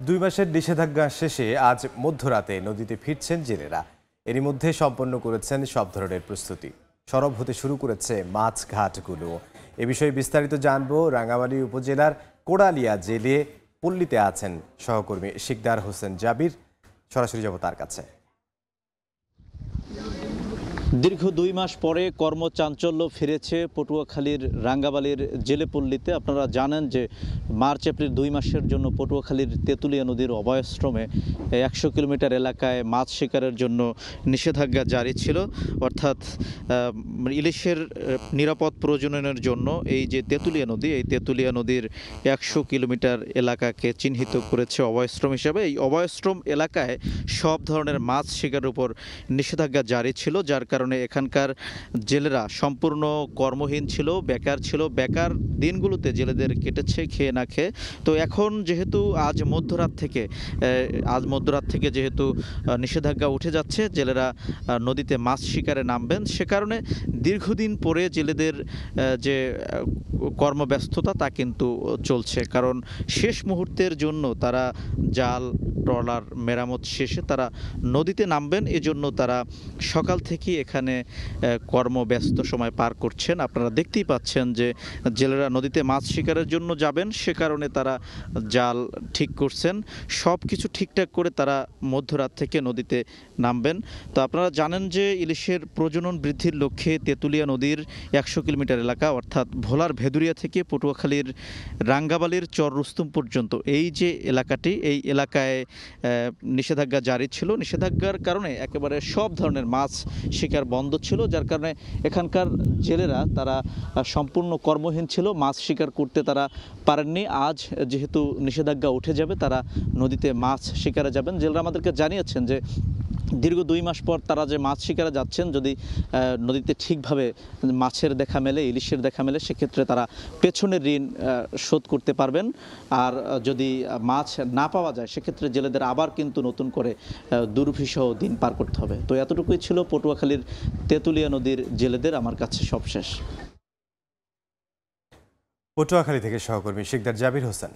2 মাসের নিষেধাজ্ঞা শেষে আজ মধ্যরাতে নদীতে ফিরছেন জেলেরা। এরই মধ্যে সম্পন্ন করেছেন সব ধরনের প্রস্তুতি। সরব হতে শুরু করেছে মাছ ঘাটগুলো। এ বিষয়ে বিস্তারিত জানবো রাঙ্গামাটি উপজেলার কোড়ালিয়া জেলে পল্লীতে আছেন সহকর্মী শিকদার হোসেন জাবির। সরাসরি যাব তার কাছে। দীর্ঘ 2 মাস পরে কর্মচাঞ্চল্য ফিরেছে পটুয়াখালীর রাঙ্গাবালির জেলেপল্লীতে। আপনারা জানেন যে মার্চ এপ্রিল 2 মাসের জন্য পটুয়াখালীর তেঁতুলিয়া নদীর অভয়াশ্রমে 100 কিলোমিটার এলাকায় মাছ শিকারের জন্য নিষেধাজ্ঞা জারি ছিল। অর্থাৎ ইলিশের নিরাপদ প্রজননের জন্য এই যে তেঁতুলিয়া নদী, এই তেঁতুলিয়া নদীর 100 কিলোমিটার এলাকাকে চিহ্নিত করেছে অভয়াশ্রম হিসাবে। এই অভয়াশ্রম এলাকায় সব ধরনের মাছ শিকারের উপর নিষেধাজ্ঞা জারি ছিল, যার কারণে এখানকার জেলেরা সম্পূর্ণ কর্মহীন ছিল, বেকার ছিল। বেকার দিনগুলোতে জেলেদের কেটেছে খেয়ে না খেয়ে। তো এখন যেহেতু আজ মধ্যরাত থেকে যেহেতু নিষেধাজ্ঞা উঠে যাচ্ছে, জেলেরা নদীতে মাছ শিকারে নামবেন। সে কারণে দীর্ঘদিন পরে জেলেদের যে কর্মব্যস্ততা তা কিন্তু চলছে, কারণ শেষ মুহূর্তের জন্য তারা জাল ট্রলার মেরামত শেষে তারা নদীতে নামবেন। এজন্য তারা সকাল থেকেই এখানে কর্মব্যস্ত সময় পার করছেন। আপনারা দেখতেই পাচ্ছেন যে জেলেরা নদীতে মাছ শিকারের জন্য যাবেন, সে কারণে তারা জাল ঠিক করছেন। সব কিছু ঠিকঠাক করে তারা মধ্যরাত থেকে নদীতে নামবেন। তো আপনারা জানেন যে ইলিশের প্রজনন বৃদ্ধির লক্ষ্যে তেঁতুলিয়া নদীর 100 কিলোমিটার এলাকা, অর্থাৎ ভোলার ভেদুরিয়া থেকে পটুয়াখালীর রাঙ্গাবালির চর রুস্তুম পর্যন্ত এই যে এলাকাটি, এই এলাকায় নিষেধাজ্ঞা জারি ছিল। নিষেধাজ্ঞার কারণে একেবারে সব ধরনের মাছ শিকার বন্ধ ছিল, যার কারণে এখানকার জেলেরা তারা সম্পূর্ণ কর্মহীন ছিল, মাছ শিকার করতে তারা পারেননি। আজ যেহেতু নিষেধাজ্ঞা উঠে যাবে, তারা নদীতে মাছ শিকারে যাবেন। জেলেরা আমাদেরকে জানিয়েছেন যে দীর্ঘ 2 মাস পর তারা যে মাছ শিকারে যাচ্ছেন, যদি নদীতে ঠিকভাবে মাছের দেখা মেলে, ইলিশের দেখা মেলে, সেক্ষেত্রে তারা পেছনের ঋণ শোধ করতে পারবেন। আর যদি মাছ না পাওয়া যায়, সেক্ষেত্রে জেলেদের আবার কিন্তু নতুন করে দুর্বিষহ দিন পার করতে হবে। তো এতটুকুই ছিল পটুয়াখালীর তেঁতুলিয়া নদীর জেলেদের আমার কাছে সবশেষ। পটুয়াখালী থেকে সহকর্মী শিকদার জাবির হোসেন।